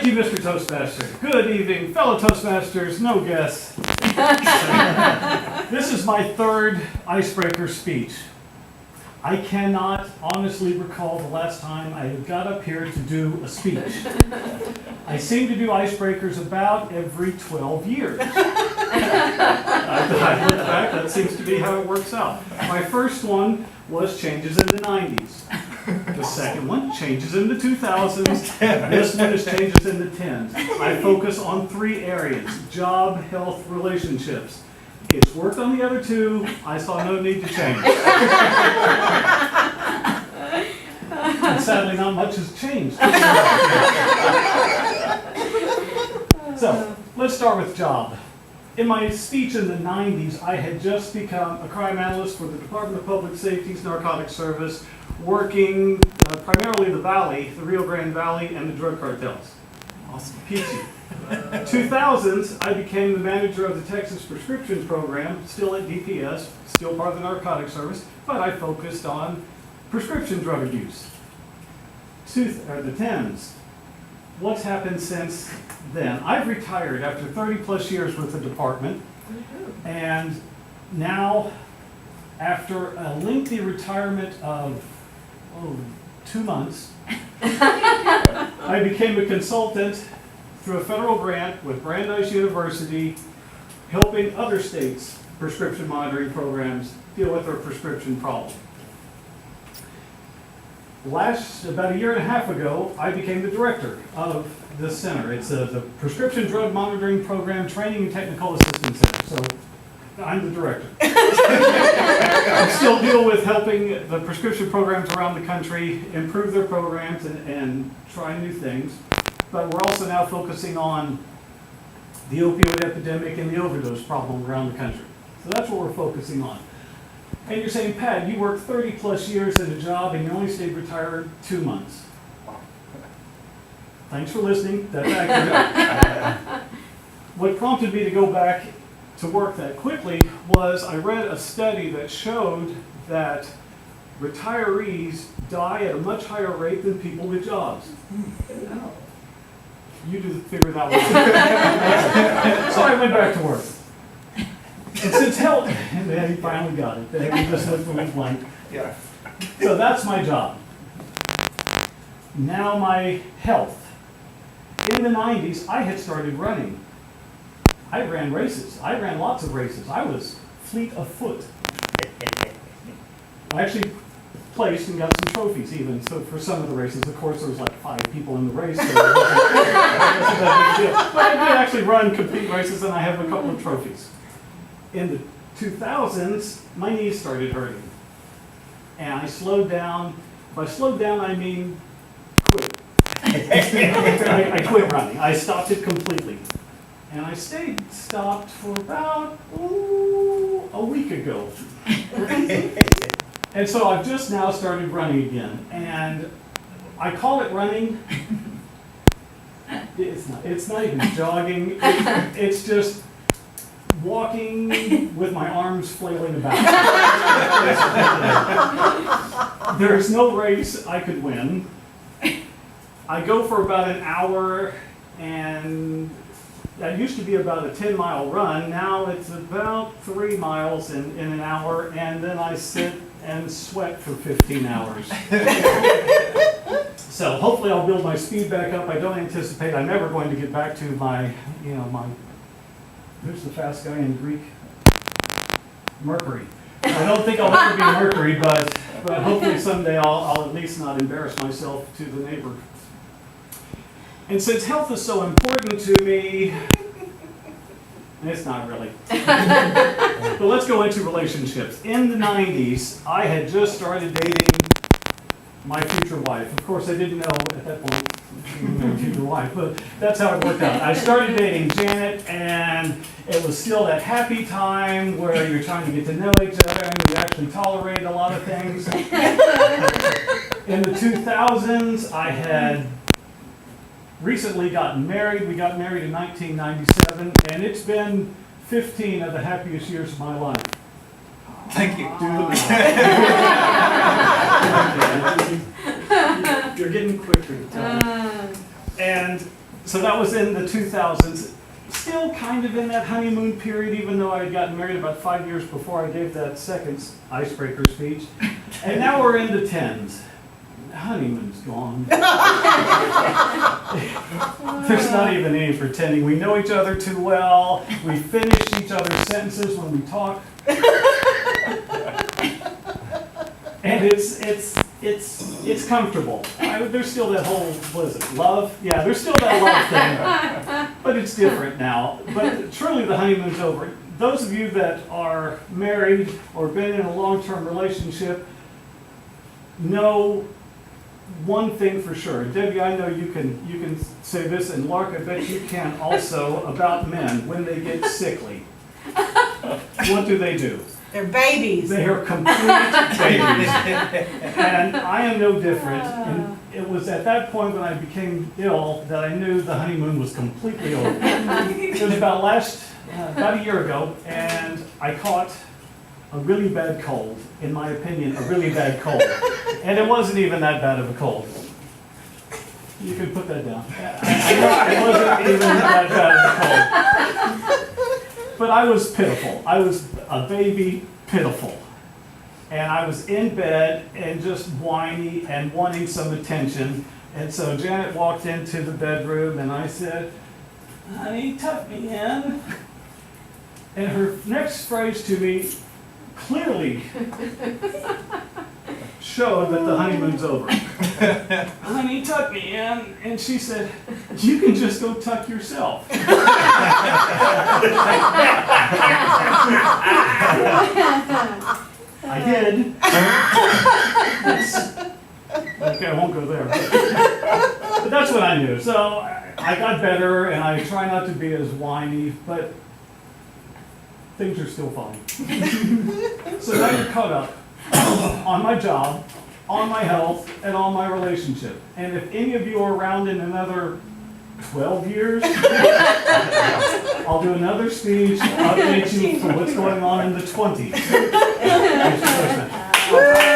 Thank you, Mr. Toastmaster. Good evening, fellow Toastmasters, no guests. This is my third Icebreaker speech. I cannot honestly recall the last time I got up here to do a speech. I seem to do Icebreakers about every 12 years. I look back, that seems to be how it works out. My first one was changes in the 90s. The second one, changes in the 2000s. This one is changes in the 10s. I focus on three areas: job, health, relationships. It's worked on the other two. I saw no need to change. And sadly, not much has changed. So, let's start with job. In my speech in the 90s, I had just become a crime analyst for the Department of Public Safety's Narcotics Service, working primarily the Valley, the Rio Grande Valley, and the drug cartels. Awesome. Peachy. 2000s, I became the manager of the Texas Prescriptions Program, still at DPS, still part of the Narcotics Service, but I focused on prescription drug abuse. The 10s. What's happened since then? I've retired after 30 plus years with the department, and now, after a lengthy retirement of 2 months, I became a consultant through a federal grant with Brandeis University, helping other states' prescription monitoring programs deal with their prescription problem. About a year and a half ago, I became the director of this center. It's the Prescription Drug Monitoring Program Training and Technical Assistance Center. So I'm the director. I still deal with helping the prescription programs around the country improve their programs and try new things. But we're also now focusing on the opioid epidemic and the overdose problem around the country. So that's what we're focusing on. And you're saying, Pat, you worked 30 plus years in a job and you only stayed retired 2 months. Thanks for listening. That's accurate. What prompted me to go back to work that quickly was I read a study that showed that retirees die at a much higher rate than people with jobs. You do figure that one out. So I went back to work. And since health, and he finally got it. He just looked at me blank. Yeah. So that's my job. Now my health. In the 90s, I had started running. I ran races. I ran lots of races. I was fleet of foot. I actually placed and got some trophies even. So for some of the races, of course, there was like 5 people in the race. So it wasn't a big deal. But I did actually run complete races, and I have a couple of trophies. In the 2000s, my knees started hurting. And I slowed down. By slowed down, I mean quit. I quit running. I stopped it completely. And I stayed stopped for about a week ago. And so I've just now started running again. And I call it running. It's not even jogging. It's just walking with my arms flailing about. There's no race I could win. I go for about an hour, and that used to be about a 10-mile run. Now it's about 3 miles in an hour, and then I sit and sweat for 15 hours. So hopefully I'll build my speed back up. I don't anticipate I'm ever going to get back to my who's the fast guy in Greek? Mercury. I don't think I'll ever be Mercury, but hopefully someday I'll at least not embarrass myself to the neighbor. And since health is so important to me, and it's not really. But let's go into relationships. In the 90s, I had just started dating my future wife. Of course, I didn't know at that point my future wife, but that's how it worked out. I started dating Janet, and it was still that happy time where you're trying to get to know each other and you actually tolerate a lot of things. In the 2000s, I had recently gotten married. We got married in 1997, and it's been 15 of the happiest years of my life. Thank you. You're getting quicker. And So that was in the 2000s. Still kind of in that honeymoon period, even though I had gotten married about 5 years before I gave that second icebreaker speech. And now we're in the 10s. Honeymoon's gone. There's not even any pretending. We know each other too well. We finish each other's sentences when we talk. And it's comfortable. There's still that whole, what is it, love? Yeah, there's still that love thing, but it's different now. But truly the honeymoon's over. Those of you that are married or been in a long-term relationship know one thing for sure. Debbie, I know you can say this, and Lark, I bet you can also, about men when they get sickly. What do? They're babies. They are complete babies. And I am no different. And it was at that point when I became ill that I knew the honeymoon was completely over. It was about a year ago, and I caught a really bad cold. In my opinion, a really bad cold. And it wasn't even that bad of a cold. You can put that down. It wasn't even that bad of a cold. But I was pitiful. I was a baby pitiful. And I was in bed and just whiny and wanting some attention. And so Janet walked into the bedroom and I said, "Honey, tuck me in." And her next phrase to me clearly showed that the honeymoon's over. "Honey, tuck me in." And she said, "You can just go tuck yourself." I did. Okay, I won't go there. But that's what I knew. So I got better, and I try not to be as whiny, but things are still fine. So now you're caught up on my job, on my health, and on my relationship. And if any of you are around in another 12 years, I'll do another speech to update you for what's going on in the 20s. Thanks for listening.